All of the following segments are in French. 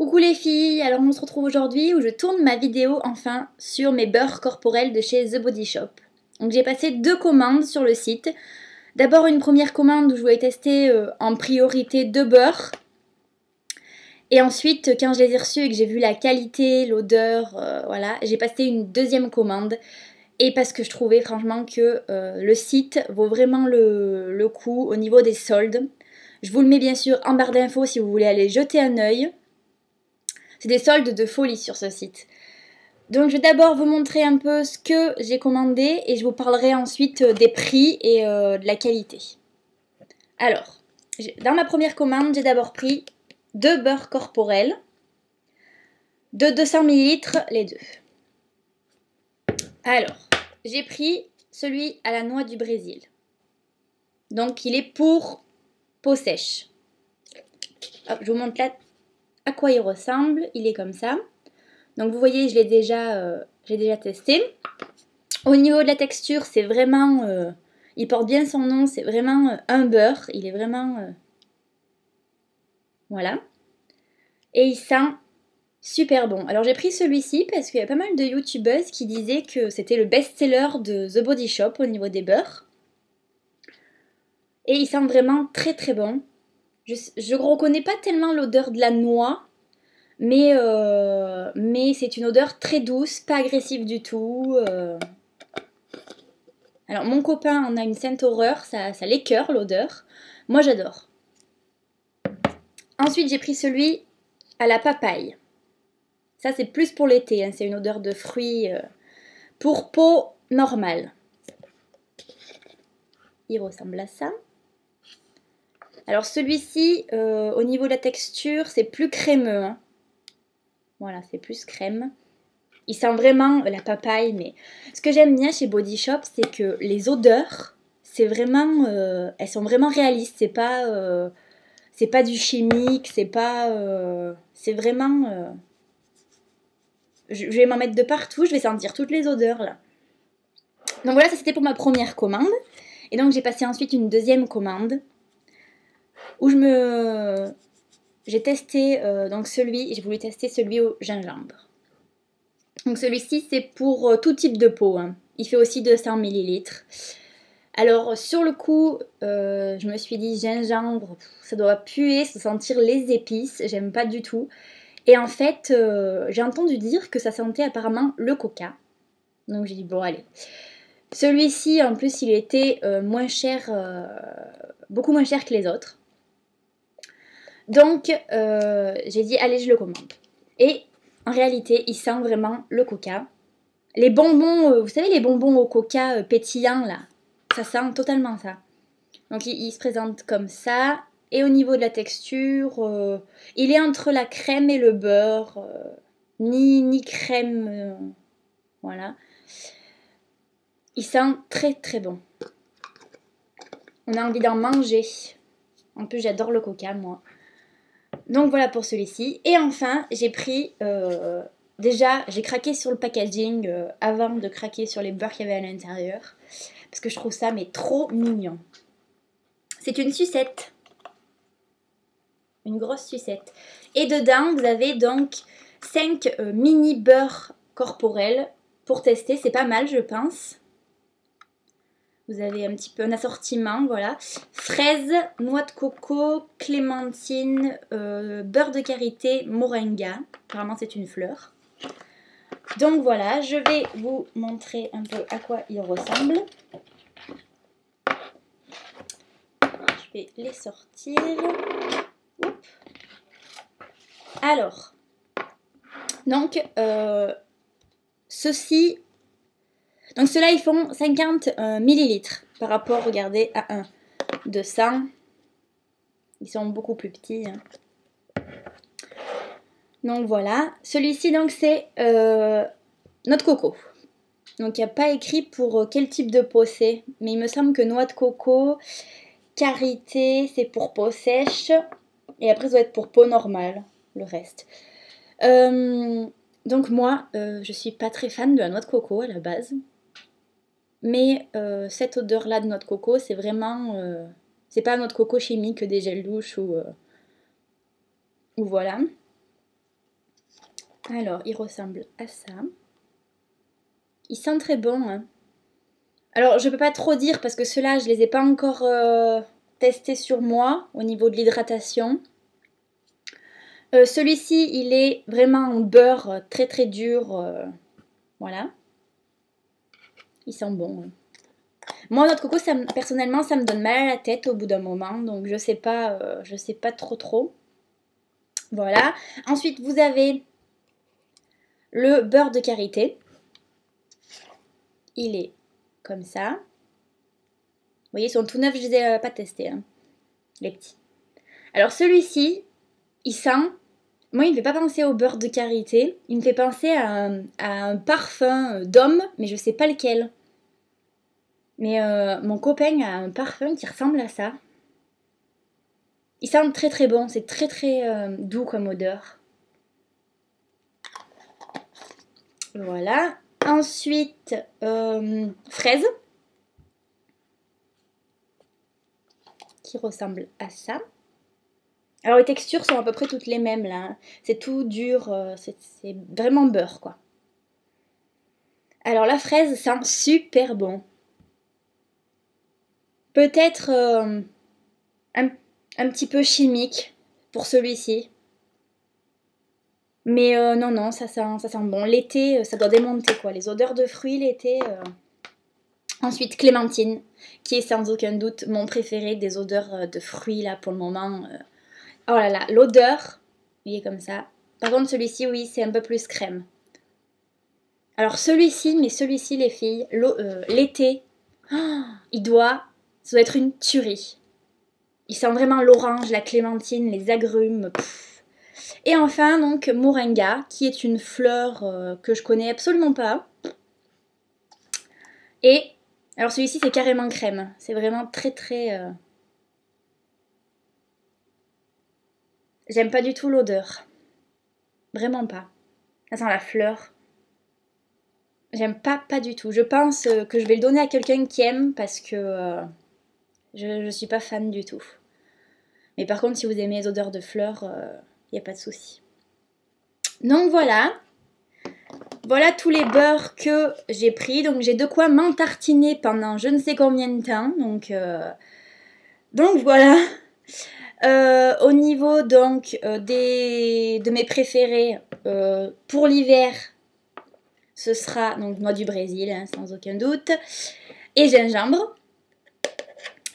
Coucou les filles, alors on se retrouve aujourd'hui où je tourne ma vidéo enfin sur mes beurres corporels de chez The Body Shop. Donc j'ai passé 2 commandes sur le site. D'abord une première commande où je voulais tester en priorité 2 beurres. Et ensuite quand je les ai reçus et que j'ai vu la qualité, l'odeur, voilà, j'ai passé une deuxième commande. Et parce que je trouvais franchement que le site vaut vraiment le coup au niveau des soldes. Je vous le mets bien sûr en barre d'infos si vous voulez aller jeter un œil. C'est des soldes de folie sur ce site. Donc je vais d'abord vous montrer un peu ce que j'ai commandé et je vous parlerai ensuite des prix et de la qualité. Alors, dans ma première commande, j'ai d'abord pris 2 beurres corporels de 200 ml les deux. Alors, j'ai pris celui à la noix du Brésil. Donc il est pour peau sèche. Hop, je vous montre là à quoi il ressemble. Il est comme ça. Donc vous voyez, j'ai déjà testé. Au niveau de la texture, c'est vraiment... il porte bien son nom, c'est vraiment un beurre. Il est vraiment... voilà. Et il sent super bon. Alors j'ai pris celui-ci parce qu'il y a pas mal de youtubeuses qui disaient que c'était le best-seller de The Body Shop au niveau des beurres. Et il sent vraiment très très bon. Je ne reconnais pas tellement l'odeur de la noix. Mais c'est une odeur très douce, pas agressive du tout. Alors mon copain en a une sainte horreur, ça l'écœure l'odeur. Moi j'adore. Ensuite j'ai pris celui à la papaye. Ça c'est plus pour l'été, hein, c'est une odeur de fruits pour peau normale. Il ressemble à ça. Alors celui-ci, au niveau de la texture, c'est plus crémeux. Hein. Voilà, c'est plus crème. Il sent vraiment la papaye, mais ce que j'aime bien chez Body Shop, c'est que les odeurs, c'est vraiment, elles sont vraiment réalistes. C'est pas du chimique, c'est vraiment. Je vais m'en mettre de partout, je vais sentir toutes les odeurs là. Donc voilà, ça c'était pour ma première commande. Et donc j'ai passé ensuite une deuxième commande où j'ai testé j'ai voulu tester celui au gingembre. Donc celui-ci c'est pour tout type de peau, hein. Il fait aussi 200 ml. Alors sur le coup, je me suis dit gingembre, ça doit puer, se sentir les épices, j'aime pas du tout. Et en fait, j'ai entendu dire que ça sentait apparemment le coca. Donc j'ai dit bon allez. Celui-ci en plus il était moins cher, beaucoup moins cher que les autres. Donc j'ai dit allez je le commande. Et en réalité il sent vraiment le coca. Les bonbons, vous savez les bonbons au coca pétillants là, ça sent totalement ça. Donc il se présente comme ça. Et au niveau de la texture, il est entre la crème et le beurre. Ni crème, voilà. Il sent très très bon. On a envie d'en manger. En plus j'adore le coca moi. Donc voilà pour celui-ci. Et enfin j'ai pris... déjà j'ai craqué sur le packaging avant de craquer sur les beurres qu'il y avait à l'intérieur. Parce que je trouve ça mais trop mignon. C'est une sucette. Une grosse sucette. Et dedans, vous avez donc 5 mini beurres corporels pour tester. C'est pas mal, je pense. Vous avez un petit peu un assortiment, voilà. Fraises, noix de coco, clémentine, beurre de karité, moringa. Apparemment, c'est une fleur. Donc voilà, je vais vous montrer un peu à quoi il ressemble. Je vais les sortir. Oups. Alors, donc, ceux-là, ils font 50 millilitres par rapport, regardez, à un de 100. Ils sont beaucoup plus petits. Hein. Donc voilà. Celui-ci, donc, c'est noix de coco. Donc, il n'y a pas écrit pour quel type de peau c'est. Mais il me semble que noix de coco, karité, c'est pour peau sèche. Et après, ça doit être pour peau normale, le reste. Donc moi, je suis pas très fan de la noix de coco à la base. Mais cette odeur-là de noix de coco, c'est vraiment... c'est pas un noix de coco chimique, des gels douche ou voilà. Alors, il ressemble à ça. Il sent très bon. Hein. Alors, je peux pas trop dire parce que ceux-là, je les ai pas encore testés sur moi au niveau de l'hydratation. Celui-ci, il est vraiment en beurre très très dur. Voilà. Il sent bon. Hein. Moi, notre coco, personnellement, ça me donne mal à la tête au bout d'un moment. Donc, je sais pas trop. Voilà. Ensuite, vous avez le beurre de karité. Il est comme ça. Vous voyez, ils sont tout neufs, je les ai pas testés, hein, les petits. Alors celui-ci, il sent... Moi, il me fait pas penser au beurre de karité. Il me fait penser à un parfum d'homme, mais je sais pas lequel. Mais mon copain a un parfum qui ressemble à ça. Il sent très très bon, c'est très très doux comme odeur. Voilà. Ensuite, fraise. Qui ressemble à ça. Alors les textures sont à peu près toutes les mêmes là. Hein. C'est tout dur, c'est vraiment beurre quoi. Alors la fraise sent super bon. Peut-être un petit peu chimique pour celui-ci. Mais non, ça sent bon. L'été, ça doit démonter quoi. Les odeurs de fruits l'été. Ensuite, clémentine, qui est sans aucun doute mon préféré des odeurs de fruits là pour le moment. Oh là là, l'odeur, il est comme ça. Par contre, celui-ci, oui, c'est un peu plus crème. Alors celui-ci, les filles, l'été, oh, ça doit être une tuerie. Il sent vraiment l'orange, la clémentine, les agrumes. Pff. Et enfin, donc, moringa, qui est une fleur que je connais absolument pas. Et, alors celui-ci, c'est carrément crème. C'est vraiment très, très... J'aime pas du tout l'odeur. Vraiment pas. Ça sent la fleur. J'aime pas du tout. Je pense que je vais le donner à quelqu'un qui aime parce que je suis pas fan du tout. Mais par contre, si vous aimez les odeurs de fleurs, il n'y a pas de souci. Donc voilà. Voilà tous les beurres que j'ai pris. Donc j'ai de quoi m'entartiner pendant je ne sais combien de temps. Donc voilà. Au niveau donc de mes préférés pour l'hiver, ce sera donc noix du Brésil, hein, sans aucun doute, et gingembre,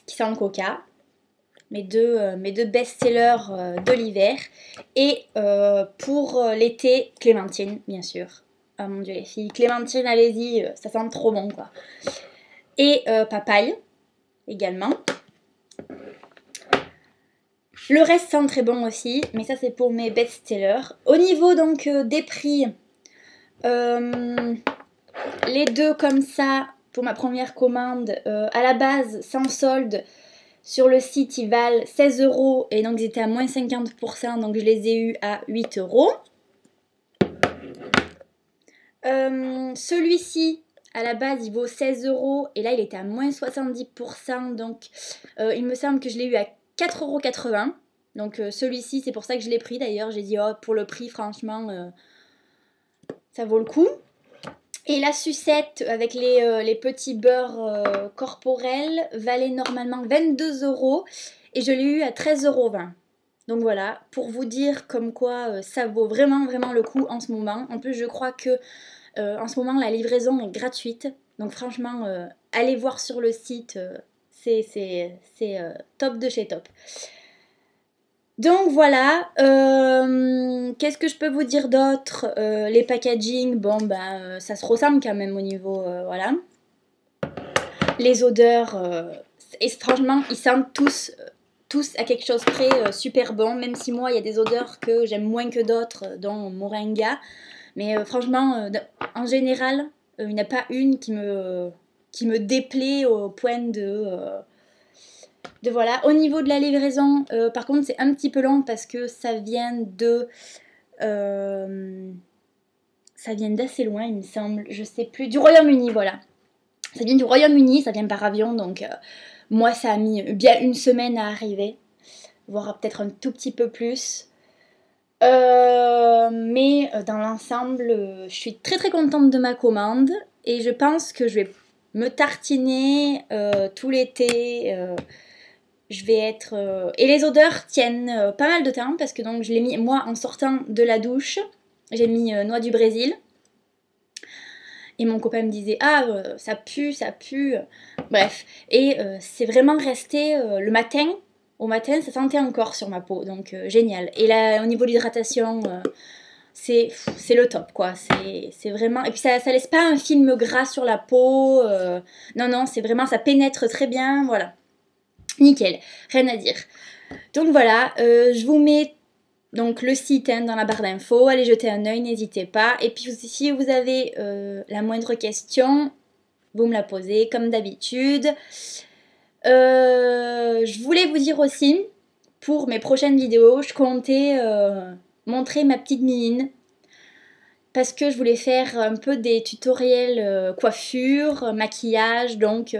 qui sent le coca, mes deux best-sellers de l'hiver, et pour l'été, clémentine, bien sûr. Oh mon dieu les filles, clémentine, allez-y, ça sent trop bon quoi. Et papaye, également. Le reste sent très bon aussi, mais ça c'est pour mes best-sellers. Au niveau donc des prix, les deux comme ça, pour ma première commande, à la base, sans solde, sur le site, ils valent 16 € et donc ils étaient à moins 50%, donc je les ai eus à 8 €. Celui-ci, à la base, il vaut 16 € et là, il était à moins 70%, donc il me semble que je l'ai eu à 4,80 €. Donc celui-ci, c'est pour ça que je l'ai pris d'ailleurs. J'ai dit, oh, pour le prix, franchement, ça vaut le coup. Et la sucette avec les petits beurres corporels valait normalement 22 € et je l'ai eu à 13,20 €. Donc voilà, pour vous dire comme quoi ça vaut vraiment vraiment le coup en ce moment. En plus, je crois que en ce moment la livraison est gratuite. Donc franchement, allez voir sur le site, c'est top de chez top. Donc voilà, qu'est-ce que je peux vous dire d'autre? Les packaging, bon ben ça se ressemble quand même au niveau, voilà. Les odeurs, et franchement ils sentent tous à quelque chose près super bon, même si moi il y a des odeurs que j'aime moins que d'autres, dont moringa. Mais franchement, en général, il n'y en a pas une qui me déplaît au point de voilà. Au niveau de la livraison, par contre, c'est un petit peu long parce que ça vient d'assez loin, il me semble. Je sais plus. Du Royaume-Uni, voilà. Ça vient du Royaume-Uni, ça vient par avion, donc moi, ça a mis bien une semaine à arriver, voire peut-être un tout petit peu plus. Mais dans l'ensemble, je suis très très contente de ma commande et je pense que je vais me tartiner tout l'été. Je vais être... Et les odeurs tiennent pas mal de temps parce que donc je l'ai mis moi en sortant de la douche. J'ai mis noix du Brésil. Et mon copain me disait ah ça pue, ça pue. Bref. Et c'est vraiment resté le matin. Au matin, ça sentait encore sur ma peau. Donc génial. Et là, au niveau de l'hydratation, c'est le top quoi. C'est vraiment... Et puis ça laisse pas un film gras sur la peau. Non, non, c'est vraiment... Ça pénètre très bien. Voilà. Nickel. Rien à dire. Donc voilà, je vous mets donc le site hein, dans la barre d'infos, allez jeter un œil, n'hésitez pas. Et puis si vous avez la moindre question, vous me la posez comme d'habitude. Je voulais vous dire aussi, pour mes prochaines vidéos, je comptais montrer ma petite mine. Parce que je voulais faire un peu des tutoriels coiffure, maquillage, donc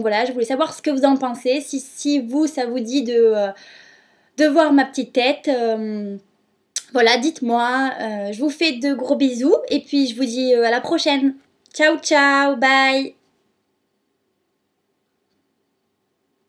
voilà, je voulais savoir ce que vous en pensez, si vous, ça vous dit de voir ma petite tête. Voilà, dites-moi. Je vous fais de gros bisous et puis je vous dis à la prochaine. Ciao, ciao, bye!